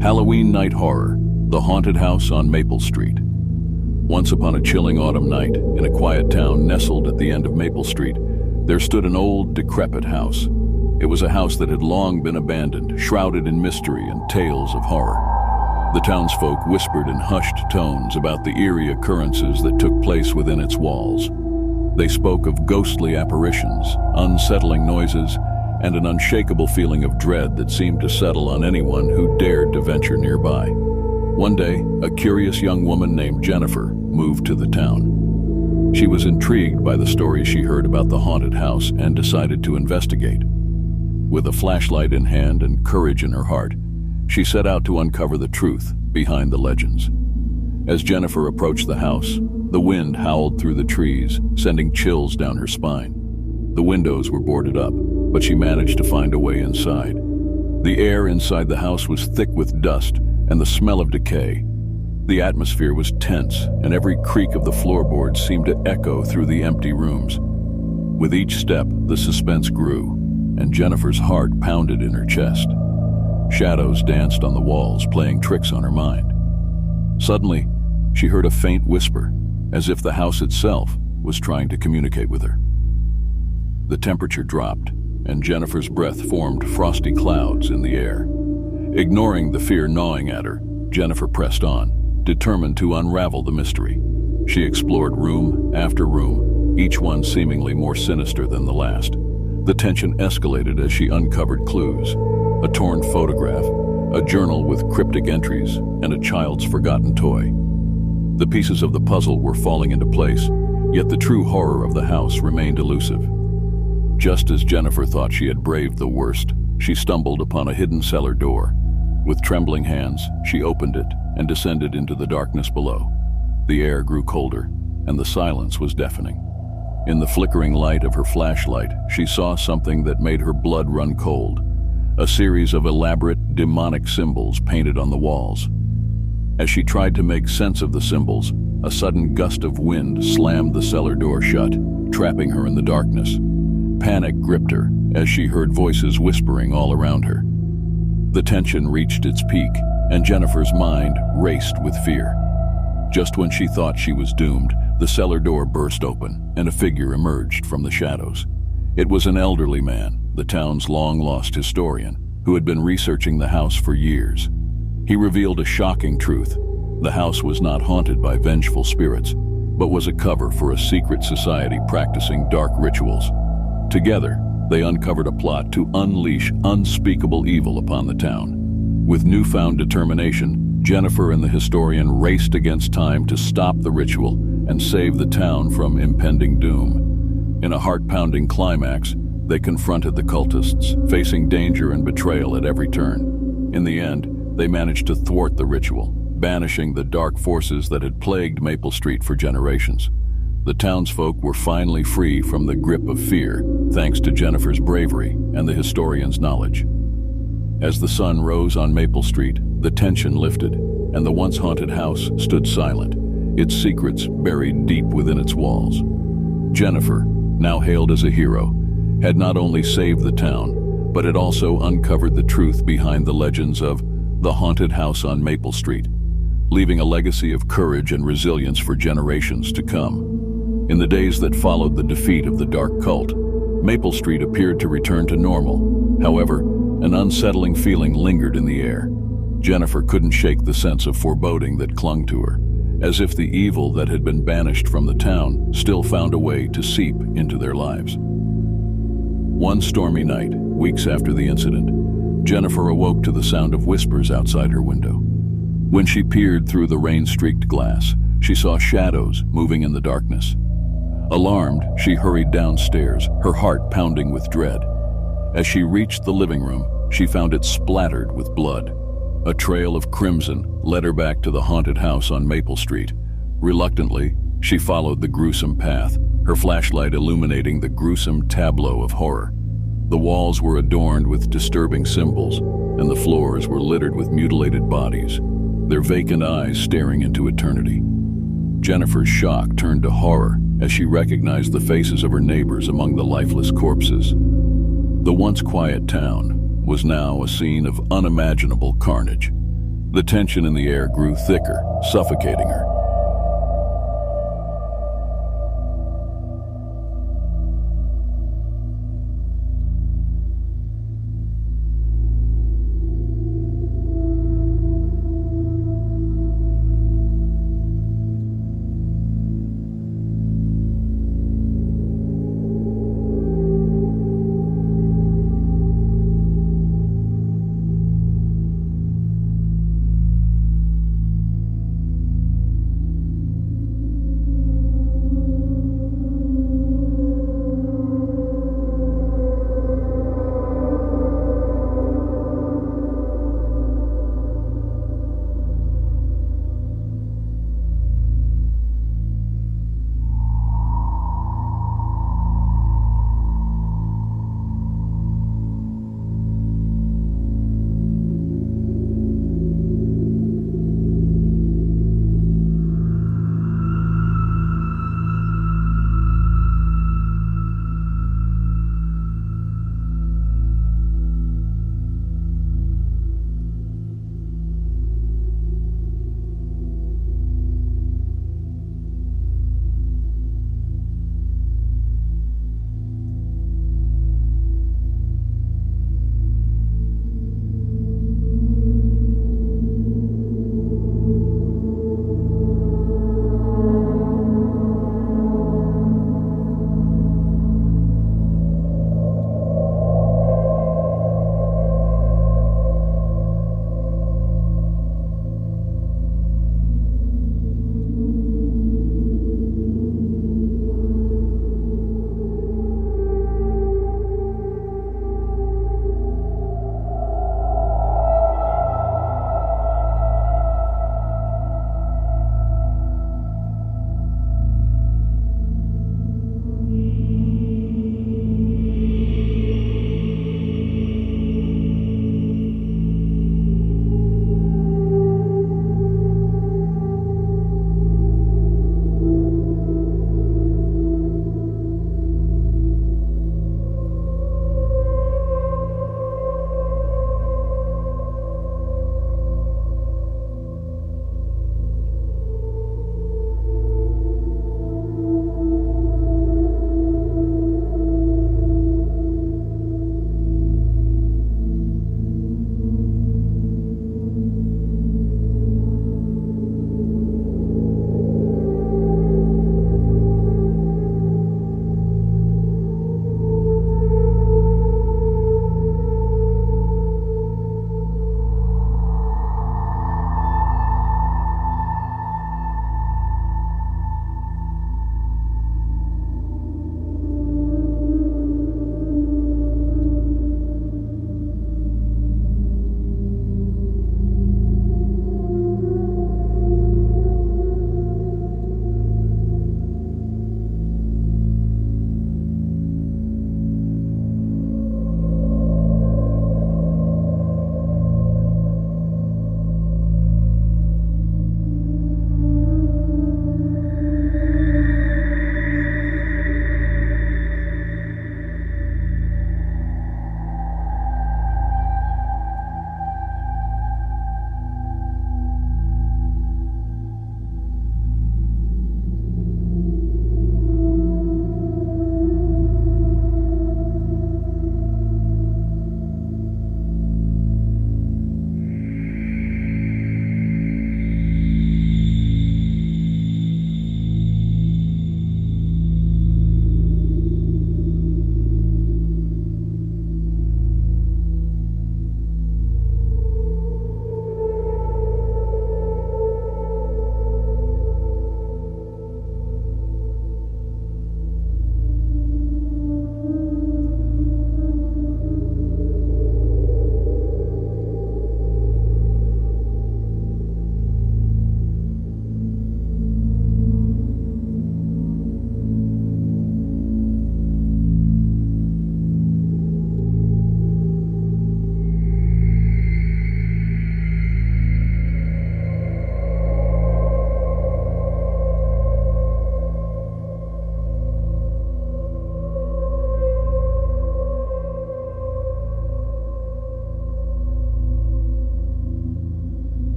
Halloween Night Horror, The Haunted House on Maple Street. Once upon a chilling autumn night, in a quiet town nestled at the end of Maple Street, there stood an old, decrepit house. It was a house that had long been abandoned, shrouded in mystery and tales of horror. The townsfolk whispered in hushed tones about the eerie occurrences that took place within its walls. They spoke of ghostly apparitions, unsettling noises, and an unshakable feeling of dread that seemed to settle on anyone who dared to venture nearby. One day, a curious young woman named Jennifer moved to the town. She was intrigued by the stories she heard about the haunted house and decided to investigate. With a flashlight in hand and courage in her heart, she set out to uncover the truth behind the legends. As Jennifer approached the house, the wind howled through the trees, sending chills down her spine. The windows were boarded up, but she managed to find a way inside. The air inside the house was thick with dust and the smell of decay. The atmosphere was tense, and every creak of the floorboards seemed to echo through the empty rooms. With each step, the suspense grew, and Jennifer's heart pounded in her chest. Shadows danced on the walls, playing tricks on her mind. Suddenly, she heard a faint whisper, as if the house itself was trying to communicate with her. The temperature dropped, and Jennifer's breath formed frosty clouds in the air. Ignoring the fear gnawing at her, Jennifer pressed on, determined to unravel the mystery. She explored room after room, each one seemingly more sinister than the last. The tension escalated as she uncovered clues: a torn photograph, a journal with cryptic entries, and a child's forgotten toy. The pieces of the puzzle were falling into place, yet the true horror of the house remained elusive. Just as Jennifer thought she had braved the worst, she stumbled upon a hidden cellar door. With trembling hands, she opened it and descended into the darkness below. The air grew colder, and the silence was deafening. In the flickering light of her flashlight, she saw something that made her blood run cold: a series of elaborate, demonic symbols painted on the walls. As she tried to make sense of the symbols, a sudden gust of wind slammed the cellar door shut, trapping her in the darkness. Panic gripped her as she heard voices whispering all around her. The tension reached its peak, and Jennifer's mind raced with fear. Just when she thought she was doomed, the cellar door burst open, and a figure emerged from the shadows. It was an elderly man, the town's long-lost historian, who had been researching the house for years. He revealed a shocking truth: the house was not haunted by vengeful spirits, but was a cover for a secret society practicing dark rituals. Together, they uncovered a plot to unleash unspeakable evil upon the town. With newfound determination, Jennifer and the historian raced against time to stop the ritual and save the town from impending doom. In a heart-pounding climax, they confronted the cultists, facing danger and betrayal at every turn. In the end, they managed to thwart the ritual, banishing the dark forces that had plagued Maple Street for generations. The townsfolk were finally free from the grip of fear, thanks to Jennifer's bravery and the historian's knowledge. As the sun rose on Maple Street, the tension lifted, and the once haunted house stood silent, its secrets buried deep within its walls. Jennifer, now hailed as a hero, had not only saved the town, but had also uncovered the truth behind the legends of the haunted house on Maple Street, leaving a legacy of courage and resilience for generations to come. In the days that followed the defeat of the dark cult, Maple Street appeared to return to normal. However, an unsettling feeling lingered in the air. Jennifer couldn't shake the sense of foreboding that clung to her, as if the evil that had been banished from the town still found a way to seep into their lives. One stormy night, weeks after the incident, Jennifer awoke to the sound of whispers outside her window. When she peered through the rain-streaked glass, she saw shadows moving in the darkness. Alarmed, she hurried downstairs, her heart pounding with dread. As she reached the living room, she found it splattered with blood. A trail of crimson led her back to the haunted house on Maple Street. Reluctantly, she followed the gruesome path, her flashlight illuminating the gruesome tableau of horror. The walls were adorned with disturbing symbols, and the floors were littered with mutilated bodies, their vacant eyes staring into eternity. Jennifer's shock turned to horror as she recognized the faces of her neighbors among the lifeless corpses. The once quiet town was now a scene of unimaginable carnage. The tension in the air grew thicker, suffocating her.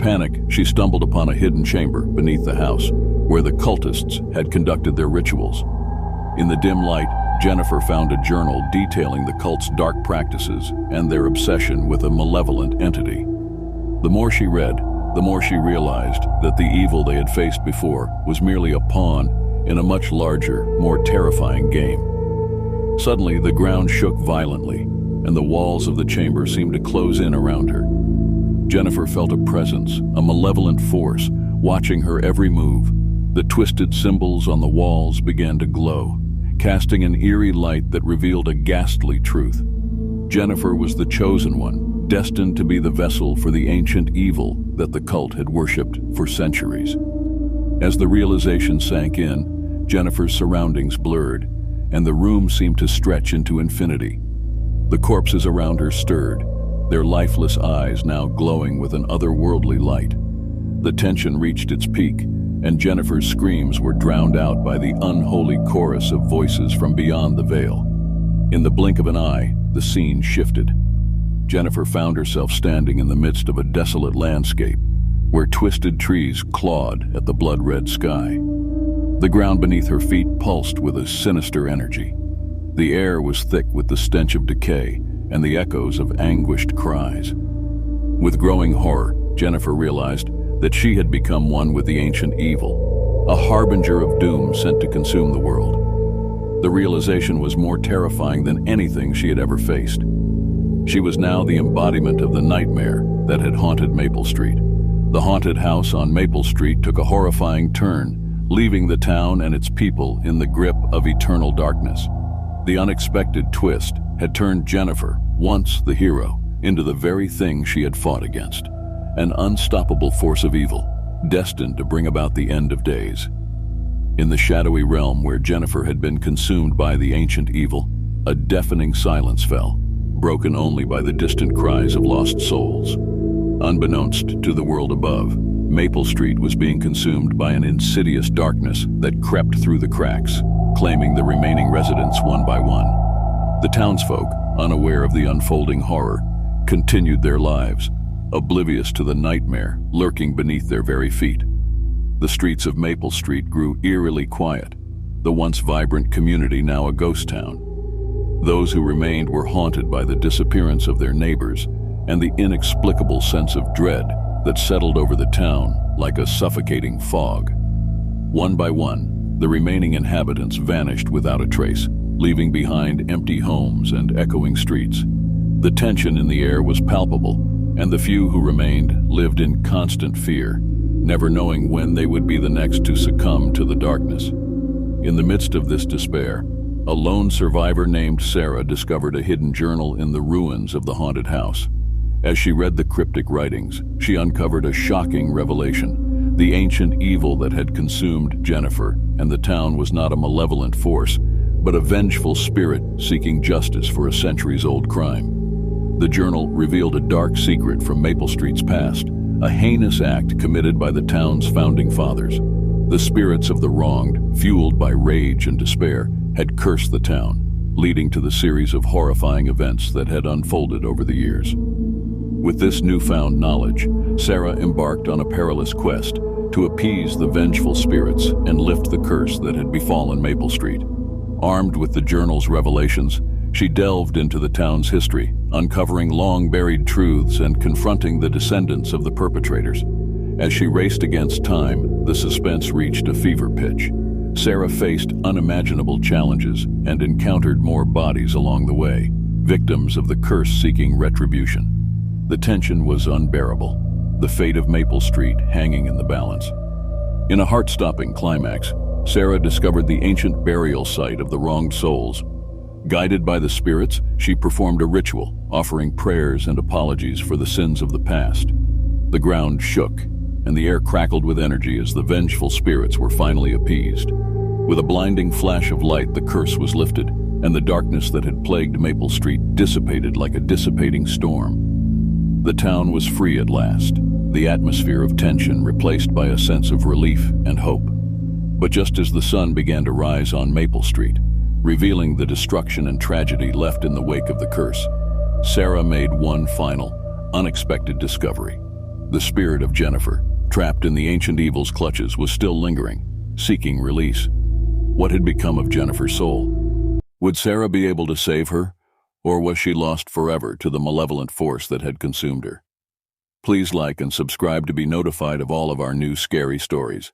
panic, she stumbled upon a hidden chamber beneath the house, where the cultists had conducted their rituals. In the dim light, Jennifer found a journal detailing the cult's dark practices and their obsession with a malevolent entity. The more she read, the more she realized that the evil they had faced before was merely a pawn in a much larger, more terrifying game. Suddenly, the ground shook violently, and the walls of the chamber seemed to close in around her. Jennifer felt a presence, a malevolent force, watching her every move. The twisted symbols on the walls began to glow, casting an eerie light that revealed a ghastly truth. Jennifer was the chosen one, destined to be the vessel for the ancient evil that the cult had worshipped for centuries. As the realization sank in, Jennifer's surroundings blurred, and the room seemed to stretch into infinity. The corpses around her stirred, their lifeless eyes now glowing with an otherworldly light. The tension reached its peak, and Jennifer's screams were drowned out by the unholy chorus of voices from beyond the veil. In the blink of an eye, the scene shifted. Jennifer found herself standing in the midst of a desolate landscape, where twisted trees clawed at the blood-red sky. The ground beneath her feet pulsed with a sinister energy. The air was thick with the stench of decay and the echoes of anguished cries. With growing horror, Jennifer realized that she had become one with the ancient evil, a harbinger of doom sent to consume the world. The realization was more terrifying than anything she had ever faced. She was now the embodiment of the nightmare that had haunted Maple Street. The haunted house on Maple Street took a horrifying turn, leaving the town and its people in the grip of eternal darkness. The unexpected twist had turned Jennifer, once the hero, into the very thing she had fought against. An unstoppable force of evil, destined to bring about the end of days. In the shadowy realm where Jennifer had been consumed by the ancient evil, a deafening silence fell, broken only by the distant cries of lost souls. Unbeknownst to the world above, Maple Street was being consumed by an insidious darkness that crept through the cracks, claiming the remaining residents one by one. The townsfolk, unaware of the unfolding horror, continued their lives, oblivious to the nightmare lurking beneath their very feet. The streets of Maple Street grew eerily quiet, the once vibrant community now a ghost town. Those who remained were haunted by the disappearance of their neighbors and the inexplicable sense of dread that settled over the town like a suffocating fog. One by one, the remaining inhabitants vanished without a trace, leaving behind empty homes and echoing streets. The tension in the air was palpable, and the few who remained lived in constant fear, never knowing when they would be the next to succumb to the darkness. In the midst of this despair, a lone survivor named Sarah discovered a hidden journal in the ruins of the haunted house. As she read the cryptic writings, she uncovered a shocking revelation. The ancient evil that had consumed Jennifer and the town was not a malevolent force, but a vengeful spirit seeking justice for a centuries-old crime. The journal revealed a dark secret from Maple Street's past, a heinous act committed by the town's founding fathers. The spirits of the wronged, fueled by rage and despair, had cursed the town, leading to the series of horrifying events that had unfolded over the years. With this newfound knowledge, Sarah embarked on a perilous quest to appease the vengeful spirits and lift the curse that had befallen Maple Street. Armed with the journal's revelations, she delved into the town's history, uncovering long-buried truths and confronting the descendants of the perpetrators. As she raced against time, the suspense reached a fever pitch. Sarah faced unimaginable challenges and encountered more bodies along the way, victims of the curse seeking retribution. The tension was unbearable, the fate of Maple Street hanging in the balance. In a heart-stopping climax, Sarah discovered the ancient burial site of the wronged souls. Guided by the spirits, she performed a ritual, offering prayers and apologies for the sins of the past. The ground shook, and the air crackled with energy as the vengeful spirits were finally appeased. With a blinding flash of light, the curse was lifted, and the darkness that had plagued Maple Street dissipated like a dissipating storm. The town was free at last, the atmosphere of tension replaced by a sense of relief and hope. But just as the sun began to rise on Maple Street, revealing the destruction and tragedy left in the wake of the curse, Sarah made one final, unexpected discovery. The spirit of Jennifer, trapped in the ancient evil's clutches, was still lingering, seeking release. What had become of Jennifer's soul? Would Sarah be able to save her, or was she lost forever to the malevolent force that had consumed her? Please like and subscribe to be notified of all of our new scary stories.